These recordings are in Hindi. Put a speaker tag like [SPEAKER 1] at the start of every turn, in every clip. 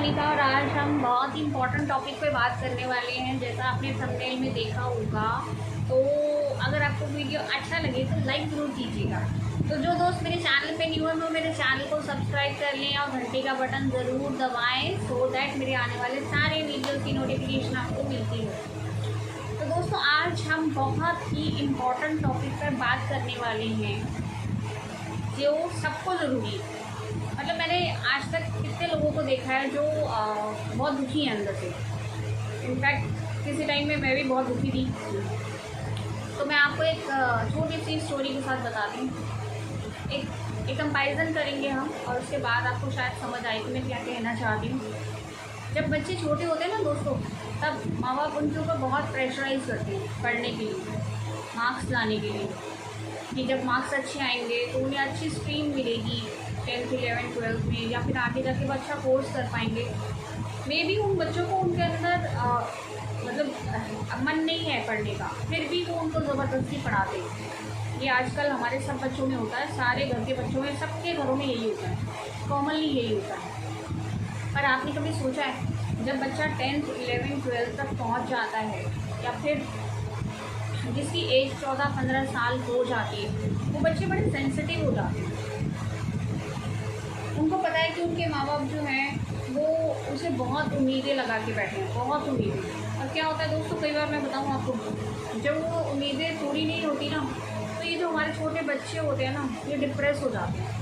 [SPEAKER 1] अनीता और आज हम बहुत ही इम्पोर्टेंट टॉपिक पे बात करने वाले हैं। जैसा आपने थंबनेल में देखा होगा, तो अगर आपको वीडियो अच्छा लगे तो लाइक ज़रूर कीजिएगा। तो जो दोस्त मेरे चैनल पे न्यू है वो मेरे चैनल को सब्सक्राइब कर लें और घंटी का बटन ज़रूर दबाएं, सो दैट मेरे आने वाले सारे वीडियोज़ की नोटिफिकेशन आपको मिलती है। तो दोस्तों, आज हम बहुत ही इम्पोर्टेंट टॉपिक पर बात करने वाले हैं जो सबको ज़रूरी है। मतलब मैंने आज तक कितने लोगों को देखा है जो बहुत दुखी हैं अंदर से। इनफैक्ट किसी टाइम में मैं भी बहुत दुखी थी। तो मैं आपको एक छोटी सी स्टोरी के साथ बताती हूँ। एक कंपैरिजन करेंगे हम और उसके बाद आपको शायद समझ आए कि मैं क्या कहना चाहती हूँ। जब बच्चे छोटे होते हैं ना दोस्तों, तब माँ बाप उनके ऊपर बहुत प्रेशराइज करते हैं पढ़ने के लिए, मार्क्स लाने के लिए, कि जब मार्क्स अच्छे आएंगे तो उन्हें अच्छी स्ट्रीम मिलेगी 10th 11th 12th में, या फिर आगे जाके वो अच्छा कोर्स कर पाएंगे। मे बी उन बच्चों को उनके अंदर मतलब मन नहीं है पढ़ने का, फिर भी वो उनको ज़बरदस्ती पढ़ाते हैं। ये आजकल हमारे सब बच्चों में होता है, सारे घर के बच्चों में, सबके घरों में यही होता है, कॉमनली यही होता है। पर आपने कभी सोचा है जब बच्चा 10th 11th 12th तक पहुंच जाता है, या फिर जिसकी एज 14-15 साल हो जाती है, वो बच्चे बड़े सेंसिटिव हो जाते हैं। उनको पता है कि उनके माँ बाप जो हैं वो उसे बहुत उम्मीदें लगा के बैठे हैं, बहुत उम्मीदें। और क्या होता है दोस्तों, कई बार मैं बताऊँ आपको, जब वो उम्मीदें पूरी नहीं होती ना, तो ये जो हमारे छोटे बच्चे होते हैं ना, ये डिप्रेस हो जाते हैं।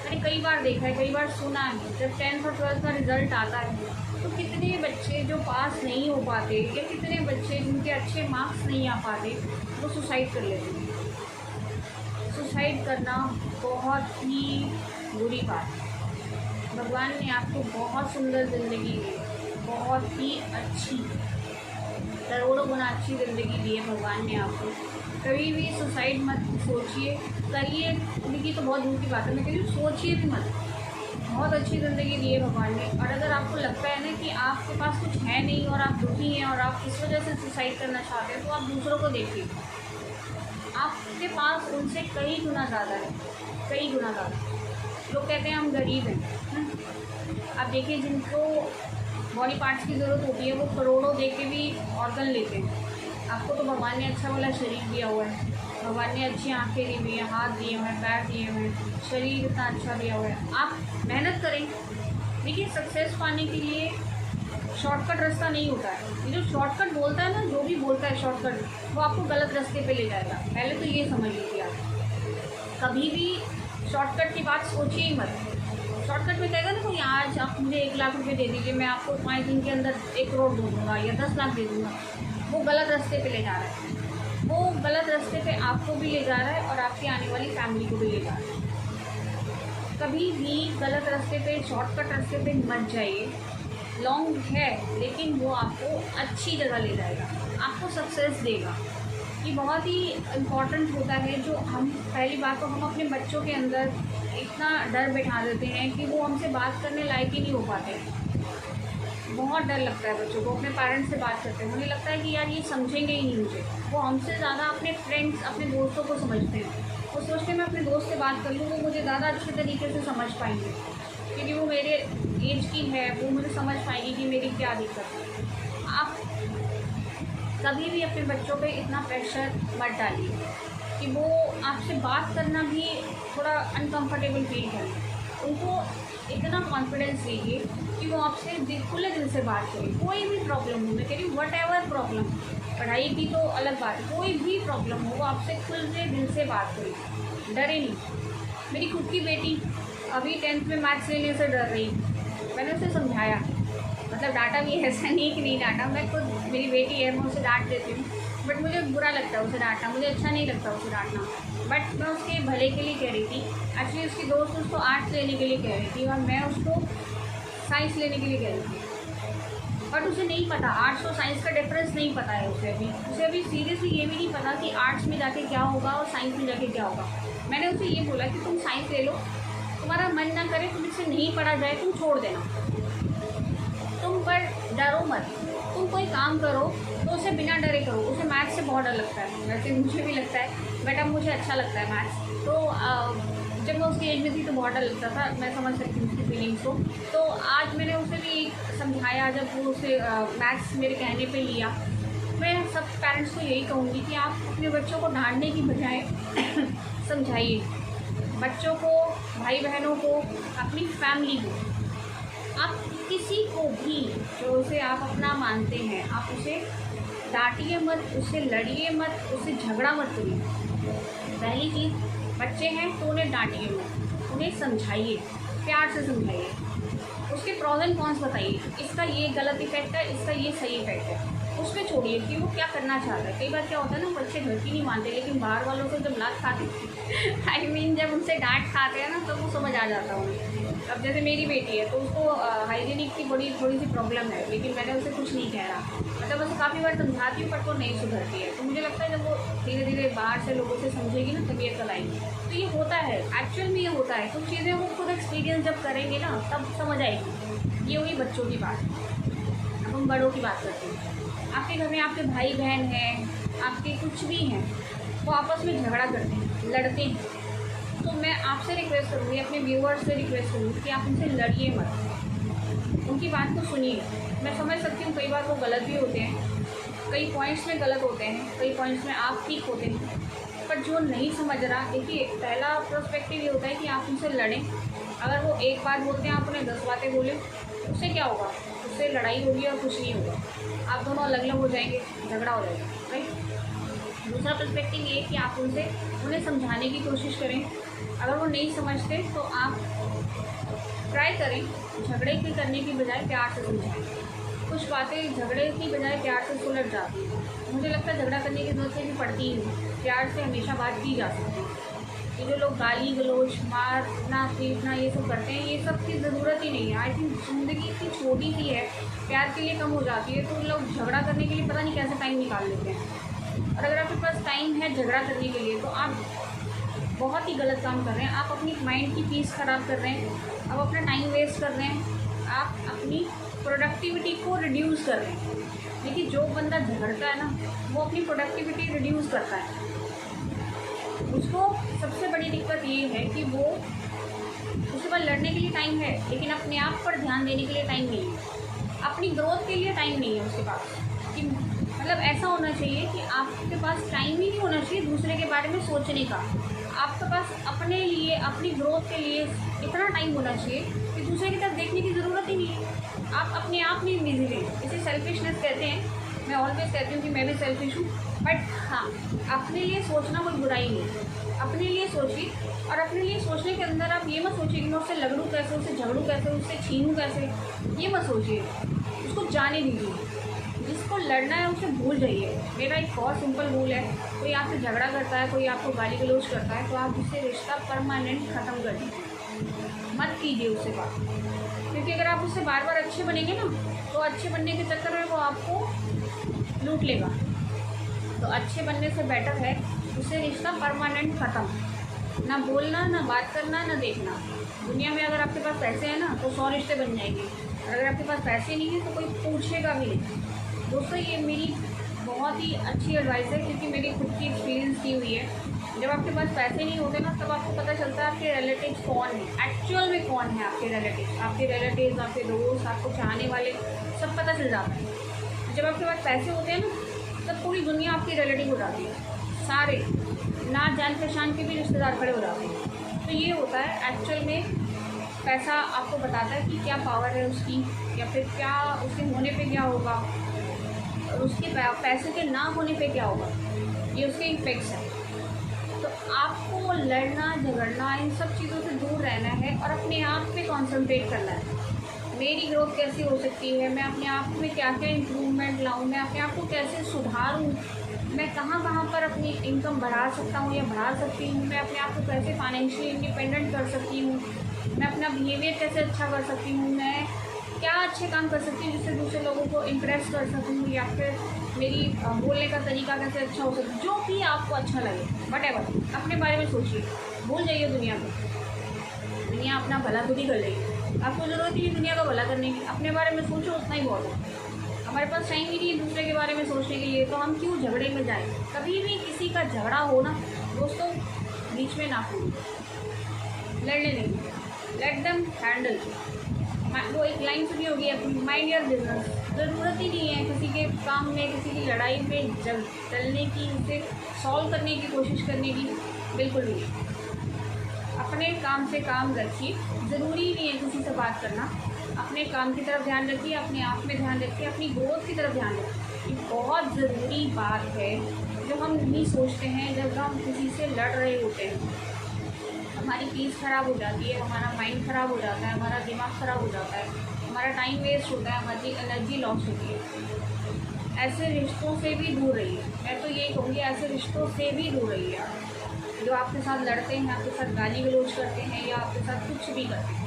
[SPEAKER 1] मैंने कई बार देखा है, कई बार सुना है, जब 10th और 12th का रिज़ल्ट आता है तो कितने बच्चे जो पास नहीं हो पाते, या कितने बच्चे जिनके अच्छे मार्क्स नहीं आ पाते, वो सुसाइड कर लेते हैं। सुसाइड करना बहुत ही बुरी बात है। भगवान ने आपको बहुत सुंदर ज़िंदगी दी, बहुत ही अच्छी, करोड़ों गुना अच्छी ज़िंदगी दी है भगवान ने आपको। कभी भी सुसाइड मत सोचिए, करिए ज़िंदगी तो बहुत दूर की बात है, मैं कह रही हूँ सोचिए भी मत। बहुत अच्छी ज़िंदगी दी है भगवान ने। और अगर आपको लगता है ना कि आपके पास कुछ है नहीं और आप दुखी हैं और आप इस वजह से सुसाइड करना चाहते हैं, तो आप दूसरों को देखिए, आपके पास उनसे कई गुना ज़्यादा है, कई गुना ज़्यादा। लोग कहते हैं हम गरीब हैं, आप देखिए जिनको बॉडी पार्ट्स की ज़रूरत होती है वो करोड़ों दे के भी ऑर्गन लेते हैं। आपको तो भगवान ने अच्छा वाला शरीर दिया हुआ है, भगवान ने अच्छी आंखें दी हुई हैं, हाथ दिए हुए हैं, पैर दिए हुए हैं, शरीर इतना अच्छा दिया हुआ है। आप मेहनत करें। देखिए, सक्सेस पाने के लिए शॉर्टकट रास्ता नहीं होता है। ये जो शॉर्टकट बोलता है ना, जो भी बोलता है शॉर्टकट, वो आपको गलत रास्ते पे ले जाएगा। पहले तो ये समझ लीजिए, आप कभी भी शॉर्टकट की बात सोचिए ही मत। शॉर्टकट में कहेगा ना कोई, आज आप मुझे 1 लाख रुपये दे दीजिए, मैं आपको 5 दिन के अंदर 1 करोड़ दे दूँगा या 10 लाख दे दूँगा, वो गलत रास्ते पे ले जा रहा है। वो गलत रास्ते पे आपको भी ले जा रहा है और आपकी आने वाली फैमिली को भी ले जा रहा है। कभी भी गलत रास्ते पे, शॉर्टकट रास्ते पे मत जाइए। लॉन्ग है लेकिन वो आपको अच्छी जगह ले जाएगा, आपको सक्सेस देगा। ये बहुत ही इम्पॉर्टेंट होता है। जो हम पहली बात तो हम अपने बच्चों के अंदर इतना डर बैठा देते हैं कि वो हमसे बात करने लायक ही नहीं हो पाते। बहुत डर लगता है बच्चों को अपने पेरेंट्स से बात करते हैं। उन्हें लगता है कि यार ये समझेंगे ही नहीं मुझे। वो हमसे ज़्यादा अपने फ्रेंड्स, अपने दोस्तों को समझते हैं। वो सोचते हैं मैं अपने दोस्त से बात कर लूँ, वो मुझे ज़्यादा अच्छे तरीके से समझ पाएंगे, क्योंकि वो मेरे एज की है, वो मुझे समझ पाएगी कि मेरी क्या दिक्कत है। आप कभी भी अपने बच्चों पे इतना प्रेशर मत डालिए कि वो आपसे बात करना भी थोड़ा अनकंफर्टेबल फील करें। उनको इतना कॉन्फिडेंस दीजिए कि वो आपसे खुले दिल से बात करें। कोई भी प्रॉब्लम हो, मैं कह रही हूँ वट एवर प्रॉब्लम, पढ़ाई की तो अलग बात है, कोई भी प्रॉब्लम हो वो आपसे खुले दिल से बात करें, डरे नहीं। मेरी खुद की बेटी अभी 10th में मैथ्स लेने से डर रही, मैंने उसे समझाया, मतलब डांटा भी, ऐसा नहीं कि नहीं डांटा, मैं खुद, मेरी बेटी है, मैं उसे डांट देती हूँ, बट मुझे बुरा लगता है उसे डांटना, मुझे अच्छा नहीं लगता उसे डांटना। बट मैं उसके भले के लिए कह रही थी। एक्चुअली उसकी दोस्त उसको आर्ट्स लेने के लिए कह रही थी और मैं उसको साइंस लेने के लिए कह रही थी। बट उसे नहीं पता, आर्ट्स और साइंस का डिफरेंस नहीं पता है उसे अभी सीरियसली ये भी नहीं पता कि आर्ट्स में जाके क्या होगा और साइंस में जाके क्या होगा। मैंने उसे ये बोला कि तुम साइंस ले लो, तुम्हारा मन ना करे, तुमसे नहीं पढ़ा जाए, तुम छोड़ देना, तुम पर डरो मत। तुम कोई काम करो तो उसे बिना डरे करो। उसे मैथ्स से बहुत डर लगता है, वैसे मुझे भी लगता है, बट अब मुझे अच्छा लगता है मैथ्स। तो जब मैं उसकी एज में थी तो बहुत डर लगता था, मैं समझ सकती हूँ उसकी फीलिंग्स को। तो आज मैंने उसे भी यही समझाया, जब वो उसे मैथ्स मेरे कहने पे लिया। मैं सब पेरेंट्स को यही कहूँगी कि आप अपने बच्चों को डांटने की बजाय समझाइए। बच्चों को, भाई बहनों को, अपनी फैमिली को, आप किसी को भी जो उसे आप अपना मानते हैं, आप उसे डांटिए मत, उससे लड़िए मत, उससे झगड़ा मत करिए। पहली चीज़, बच्चे हैं तो उन्हें डांटिए मत, उन्हें समझाइए, प्यार से समझाइए, उसके प्रॉज एंड कॉन्स बताइए, इसका ये गलत इफेक्ट है, इसका ये सही इफेक्ट है। उसमें छोड़िए कि वो क्या करना चाहता है। कई बार क्या होता है ना, बच्चे घर की नहीं मानते, लेकिन बाहर वालों से जब लात खाते आई मीन जब उनसे डांट खाते हैं ना, तो वो समझ आ जाता है उन्हें। अब जैसे मेरी बेटी है तो उसको हाइजीनिक की थोड़ी सी प्रॉब्लम है, लेकिन मैंने उसे कुछ नहीं कह रहा, मतलब उसे काफ़ी बार समझाती हूँ पर तो नहीं सुधरती है। तो मुझे लगता है जब वो धीरे धीरे बाहर से लोगों से समझेगी ना, तबीयत कल आएगी। तो ये होता है, एक्चुअल में ये होता है। कुछ चीज़ें वो खुद एक्सपीरियंस जब करेंगे ना, तब समझ आएगी। ये हुई बच्चों की बात। अब हम बड़ों की बात करते हैं। आपके घर में आपके भाई बहन हैं, आपके कुछ भी हैं, वो आपस में झगड़ा करते हैं, लड़ते हैं, तो मैं आपसे रिक्वेस्ट करूँगी, अपने व्यूअर्स से रिक्वेस्ट करूँगी कि आप उनसे लड़िए मत, उनकी बात को सुनिए। मैं समझ सकती हूँ कई बार वो गलत भी होते हैं, कई पॉइंट्स में गलत होते हैं, कई पॉइंट्स में आप ठीक होते हैं, पर जो नहीं समझ रहा, देखिए पहला पर्सपेक्टिव ये होता है कि आप उनसे लड़ें। अगर वो एक बात बोलते हैं, आप उन्हें 10 बातें बोलें, उससे क्या होगा? उससे लड़ाई होगी और कुछ नहीं होगा, आप दोनों अलग अलग हो जाएंगे, झगड़ा हो जाएगा, राइट। दूसरा पर्सपेक्टिव ये है कि आप उन्हें समझाने की कोशिश करें। अगर वो नहीं समझते तो आप ट्राई करें, झगड़े की करने की बजाय प्यार से समझाएं। कुछ बातें झगड़े की बजाय प्यार से सुलझ जाती है। मुझे लगता है झगड़ा करने की जरूरत भी पड़ती ही नहीं, प्यार से हमेशा बात की जा सकती है। ये जो लोग गाली गलोच, मारना पीटना ये सब करते हैं, ये सब की ज़रूरत ही नहीं है। आई थिंक ज़िंदगी इतनी छोटी सी है, प्यार के लिए कम हो जाती है, तो लोग झगड़ा करने के लिए पता नहीं कैसे टाइम निकाल लेते हैं। और अगर आपके पास टाइम है झगड़ा करने के लिए, तो आप बहुत ही गलत काम कर रहे हैं। आप अपनी माइंड की पीस ख़राब कर रहे हैं, आप अपना टाइम वेस्ट कर रहे हैं, आप अपनी प्रोडक्टिविटी को रिड्यूस कर रहे हैं। देखिए जो बंदा झगड़ता है ना, वो अपनी प्रोडक्टिविटी रिड्यूस करता है। उसको सबसे बड़ी दिक्कत ये है कि वो, उसके पास लड़ने के लिए टाइम है, लेकिन अपने आप पर ध्यान देने के लिए टाइम नहीं है, अपनी ग्रोथ के लिए टाइम नहीं है उसके पास। कि मतलब ऐसा होना चाहिए कि आपके पास टाइम ही नहीं होना चाहिए दूसरे के बारे में सोचने का। आपके पास अपने लिए, अपनी ग्रोथ के लिए इतना टाइम होना चाहिए कि दूसरे की तरफ देखने की ज़रूरत ही नहीं है। आप अपने आप में बिजी रहें, इसे सेल्फिशनेस कहते हैं। मैं ऑलवेज कहती हूँ कि मैं भी सेल्फिश हूँ, बट हाँ, अपने लिए सोचना कोई बुराई नहीं। अपने लिए सोचिए, और अपने लिए सोचने के अंदर आप ये मत सोचिए कि मैं उससे लड़ूँ कैसे, उससे झगड़ूँ कैसे, उससे छीनूँ कैसे, ये मत सोचिए। उसको जाने दीजिए, जिसको लड़ना है उसे भूल जाइए। मेरा एक बहुत सिंपल रूल है, कोई आपसे झगड़ा करता है, कोई आपको गाली गलौज करता है, तो आप उससे रिश्ता परमानेंट ख़त्म कर दीजिए, मत कीजिए उससे बात। क्योंकि अगर आप उससे बार बार अच्छे बनेंगे ना, तो अच्छे बनने के चक्कर में वो आपको लूट लेगा। तो अच्छे बनने से बेटर है उससे रिश्ता परमानेंट ख़त्म। ना बोलना, ना बात करना, ना देखना। दुनिया में अगर आपके पास पैसे हैं ना, तो 100 रिश्ते बन जाएंगे, और अगर आपके पास पैसे नहीं है तो कोई पूछेगा भी नहीं। दोस्तों ये मेरी बहुत ही अच्छी एडवाइस है, क्योंकि मेरी खुद की एक्सपीरियंस की हुई है। जब आपके पास पैसे नहीं होते ना, तब आपको पता चलता है आपके रिलेटिव्स कौन है, एक्चुअल में कौन है आपके रिलेटिव्स, आपके दोस्त, आपको चाहने वाले, सब पता चल जाता है। जब आपके पास पैसे होते हैं ना, तब पूरी दुनिया आपकी रिलेटिव हो जाती है, सारे ना जान पहचान के भी रिश्तेदार खड़े हो जाते हैं। तो ये होता है एक्चुअल में, पैसा आपको बताता है कि क्या पावर है उसकी, या फिर क्या उसके होने पे क्या होगा, और उसके पैसे के ना होने पे क्या होगा। ये उसके इफेक्ट्स हैं। तो आपको लड़ना झगड़ना इन सब चीज़ों से दूर रहना है, और अपने आप पे कॉन्सेंट्रेट करना है। मेरी ग्रोथ कैसी हो सकती है, मैं अपने आप में क्या क्या इम्प्रूवमेंट लाऊं, मैं अपने आप को कैसे सुधारूं, मैं कहाँ कहाँ पर अपनी इनकम बढ़ा सकता हूँ या बढ़ा सकती हूँ, मैं अपने आप को कैसे फाइनेंशियली इंडिपेंडेंट कर सकती हूँ, मैं अपना बिहेवियर कैसे अच्छा कर सकती हूँ, मैं क्या अच्छे काम कर सकती हूँ जिससे दूसरे लोगों को इम्प्रेस कर सकूँ, या फिर मेरी बोलने का तरीका कैसे अच्छा हो सकता है। जो भी आपको अच्छा लगे, व्हाटएवर, अपने बारे में सोचिए, भूल जाइए दुनिया को। दुनिया अपना भला खुद ही कर लेगी, आपको ज़रूरत ही नहीं दुनिया का भला करने की। अपने बारे में सोचो, उतना ही बहुत है। हमारे पास टाइम ही नहीं है दूसरे के बारे में सोचने के लिए, तो हम क्यों झगड़े में जाएं। कभी भी किसी का झगड़ा हो ना दोस्तों, बीच में ना कूदो, लड़ने नहीं, लेट देम हैंडल। वो एक लाइन सुनी होगी अपनी, माइंड योर बिजनेस। ज़रूरत ही नहीं है किसी के काम में, किसी की लड़ाई में जलने की, उसे सॉल्व करने की कोशिश करने की, बिल्कुल भी नहीं। अपने काम से काम रखिए, ज़रूरी नहीं है किसी से बात करना। अपने काम की तरफ ध्यान रखिए, अपने आप में ध्यान रखिए, अपनी ग्रोथ की तरफ ध्यान रखिए। ये बहुत ज़रूरी बात है जो हम नहीं सोचते हैं जब हम किसी से लड़ रहे होते हैं। हमारी पीस ख़राब हो जाती है, हमारा माइंड ख़राब हो जाता है, हमारा दिमाग ख़राब हो जाता है, हमारा टाइम वेस्ट होता है, हमारी एनर्जी लॉस होती है। ऐसे रिश्तों से भी दूर रहिए। मैं तो यही कहूँगी, ऐसे रिश्तों से भी दूर रहिए आप, जो आपके साथ लड़ते हैं, आपके साथ गाली गलौज करते हैं या आपके साथ कुछ भी करते हैं।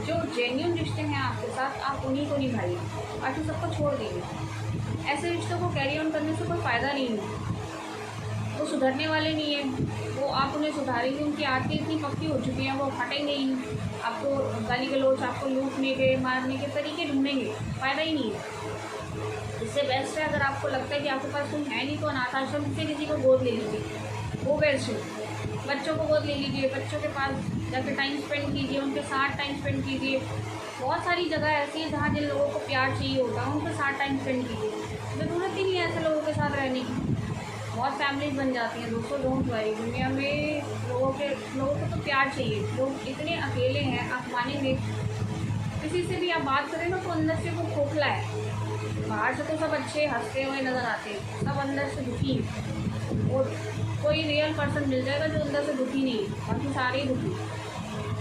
[SPEAKER 1] जो जेन्युइन रिश्ते हैं आपके साथ, आप उन्हीं को निभाइए, बाकी सबको छोड़ दीजिए। ऐसे रिश्तों को कैरी ऑन करने से कोई फ़ायदा नहीं है। वो सुधरने वाले नहीं है, वो आप उन्हें सुधारेंगे, उनकी आदतें इतनी पक्की हो चुकी हैं, वो हटेंगे ही। आपको गाली गलौज, आपको लूटने के मारने के तरीके ढूंढेंगे, फ़ायदा ही नहीं है। इससे बेस्ट है, अगर आपको लगता है कि आपके पास कोई है नहीं तो अनाथ आश्रम से किसी को गोद ले लीजिए, वो बेस्ट है। बच्चों को गोद ले लीजिए, बच्चों के पास जाकर टाइम स्पेंड कीजिए, उनके साथ टाइम स्पेंड कीजिए। बहुत सारी जगह ऐसी है जहाँ जिन लोगों को प्यार चाहिए होता है, उनके साथ टाइम स्पेंड कीजिए। ज़रूरत ही नहीं है ऐसे लोगों के साथ रहने की। बहुत फैमिलीज बन जाती हैं दोस्तों, डोंट वरी। दुनिया में लोगों को तो प्यार चाहिए। लोग इतने अकेले हैं, आप मानेंगे, किसी से भी आप बात करें ना तो अंदर से वो खोखला है। बाहर से तो सब अच्छे हंसते हुए नज़र आते हैं, सब अंदर से दुखी हैं। और कोई रियल पर्सन मिल जाएगा जो अंदर से दुखी नहीं है, बाकी सारे ही दुखी।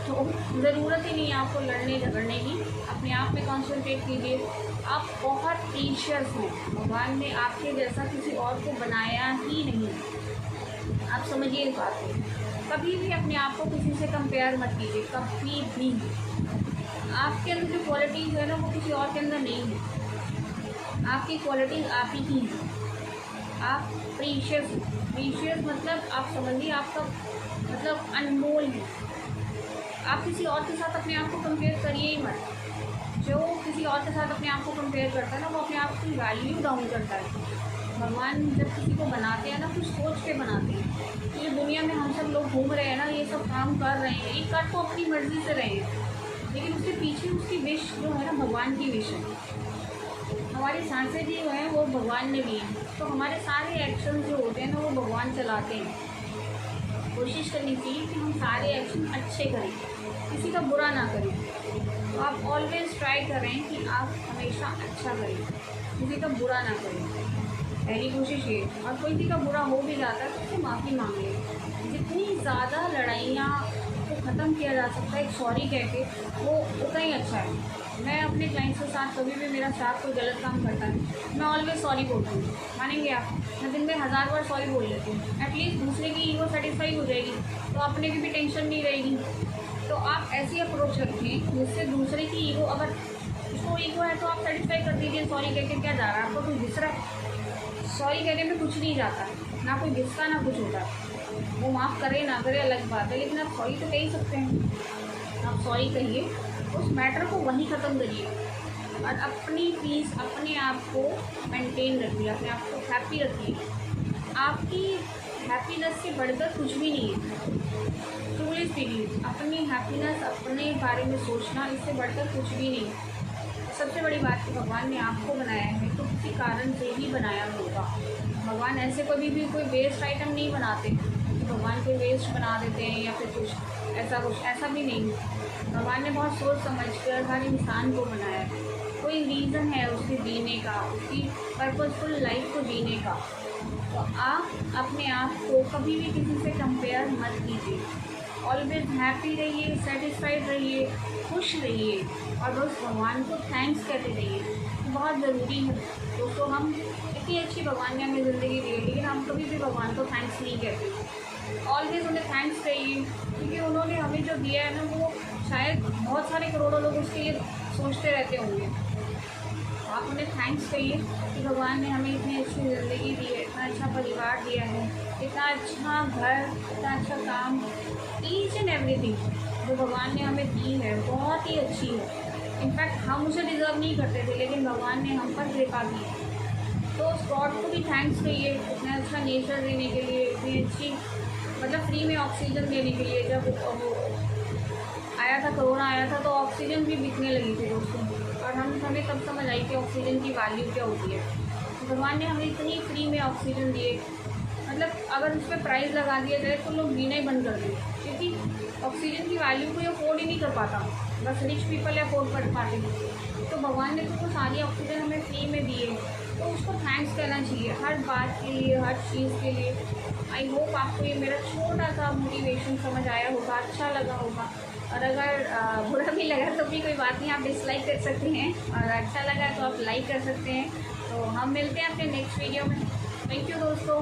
[SPEAKER 1] तो ज़रूरत ही नहीं है आपको लड़ने झगड़ने की। अपने आप में कॉन्सेंट्रेट कीजिए। आप बहुत प्रीशियस हैं, भगवान ने आपके जैसा किसी और को बनाया ही नहीं। आप समझिए इस बात को। कभी भी अपने आप को किसी से कंपेयर मत कीजिए, कभी भी। आपके अंदर जो क्वालिटीज़ है ना, वो किसी और के अंदर नहीं है। आपकी क्वालिटीज़ आप ही की हैं। आप प्रीशियस मतलब आप समझिए, आपका मतलब अनमोल है। आप किसी और के साथ अपने आप को कंपेयर करिए ही मत। जो किसी और के साथ अपने आप को कंपेयर करता है ना, वो अपने आप की वैल्यू डाउन करता है। भगवान जब किसी को बनाते हैं ना, कुछ सोच के बनाते हैं। ये दुनिया में हम सब लोग घूम रहे हैं ना, ये सब काम कर रहे हैं, ये कर तो अपनी मर्ज़ी से रहे हैं, लेकिन उसके पीछे उसकी विश जो है ना, भगवान की विश है। हमारी सांसें जो हैं वो भगवान ने दी हैं, तो हमारे सारे एक्शन जो होते हैं ना, वो भगवान चलाते हैं। कोशिश करनी चाहिए कि हम सारे एक्शन अच्छे करें, किसी का बुरा ना करें। तो आप ऑलवेज ट्राई करें कि आप हमेशा अच्छा करें, किसी का बुरा ना करें। पहली कोशिश ये। और कोई किसी का बुरा हो भी जाता है तो उससे माफ़ी मांग लें। जितनी ज़्यादा लड़ाइयाँ को ख़त्म किया जा सकता है एक सॉरी कह के, वो उतना ही अच्छा है। मैं अपने क्लाइंट्स के साथ कभी भी मेरा साथ कोई गलत काम करता है, मैं ऑलवेज सॉरी बोलती हूँ। मानेंगे आप, मैं दिन में 1000 बार सॉरी बोल लेती हूँ। एटलीस्ट दूसरे की ईगो सेटिस्फाई हो जाएगी, तो अपने की भी टेंशन नहीं रहेगी। तो आप ऐसी अप्रोच रखें जिससे दूसरे की ईगो, अगर उसको ईगो है तो आप सेटिस्फाई कर दीजिए। सॉरी कह के क्या जा रहा है, आपको कोई घिस रहा है? सॉरी कहने में कुछ नहीं जाता, ना कोई घिसता ना कुछ होता। वो माफ़ करे ना करे अलग बात है, लेकिन आप सॉरी तो कह ही सकते हैं। आप सॉरी कहिए, उस मैटर को वहीं ख़त्म करिए और अपनी पीस, अपने आप को मेंटेन रखिए, अपने आप को हैप्पी रखिए। आपकी हैप्पीनेस से बढ़कर कुछ भी नहीं है। ट्रूली स्पीकिंग, अपनी हैप्पीनेस, अपने बारे में सोचना, इससे बढ़कर कुछ भी नहीं है। सबसे बड़ी बात कि भगवान ने आपको बनाया है तो किसी कारण से ही बनाया होगा। भगवान ऐसे कभी भी कोई वेस्ट आइटम नहीं बनाते, तो भगवान कोई वेस्ट बना देते हैं या फिर कुछ ऐसा भी नहीं। भगवान ने बहुत सोच समझ कर हर इंसान को बनाया है। कोई रीज़न है उसके जीने का, उसकी पर्पसफुल लाइफ को जीने का। तो आप अपने आप को कभी भी किसी से कंपेयर मत कीजिए। ऑलवेज हैप्पी रहिए, सेटिस्फाइड रहिए, खुश रहिए और बस भगवान को थैंक्स कहते रहिए। बहुत ज़रूरी है दोस्तों। हम इतनी अच्छी भगवान ने हमें ज़िंदगी दी है, लेकिन हम कभी भी भगवान को थैंक्स नहीं कहते। ऑलवेज उन्हें थैंक्स कहिए, क्योंकि उन्होंने हमें जो दिया है ना, वो शायद बहुत सारे करोड़ों लोग उसके लिए सोचते रहते होंगे। आप उन्हें थैंक्स कहिए कि भगवान ने हमें इतनी अच्छी ज़िंदगी दी है, इतना अच्छा परिवार दिया है, इतना अच्छा घर, इतना अच्छा काम, ईच एंड एवरीथिंग जो भगवान ने हमें दी है बहुत ही अच्छी है। इनफैक्ट हम उसे डिज़र्व नहीं करते थे, लेकिन भगवान ने हम पर कृपा की है। तो उस गॉड को भी थैंक्स कहिए इतना अच्छा नेचर देने के लिए, इतनी अच्छी मतलब फ्री में ऑक्सीजन देने के लिए। जब वो आया था, कोरोना आया था, तो ऑक्सीजन भी बिकने लगी थी दोस्तों, और हमें तब समझ आई कि ऑक्सीजन की वैल्यू क्या होती है। भगवान ने हमें इतनी फ्री में ऑक्सीजन दिए, मतलब अगर उस पर प्राइस लगा दिया जाए तो लोग जीना ही बंद कर दें, क्योंकि ऑक्सीजन की वैल्यू कोई अफोर्ड ही नहीं कर पाता, बस रिच पीपल अफोर्ड कर पाते। तो भगवान ने तो सारी ऑक्सीजन हमें फ्री में दिए, तो उसको थैंक्स कहना चाहिए हर बात के लिए, हर चीज़ के लिए। आई होप आपको ये मेरा छोटा सा मोटिवेशन समझ आया होगा, अच्छा लगा होगा, और अगर बुरा भी लगा तो भी कोई बात नहीं, आप डिसलाइक कर सकते हैं, और अच्छा लगा तो आप लाइक कर सकते हैं। तो हम मिलते हैं अपने नेक्स्ट वीडियो में। थैंक यू दोस्तों।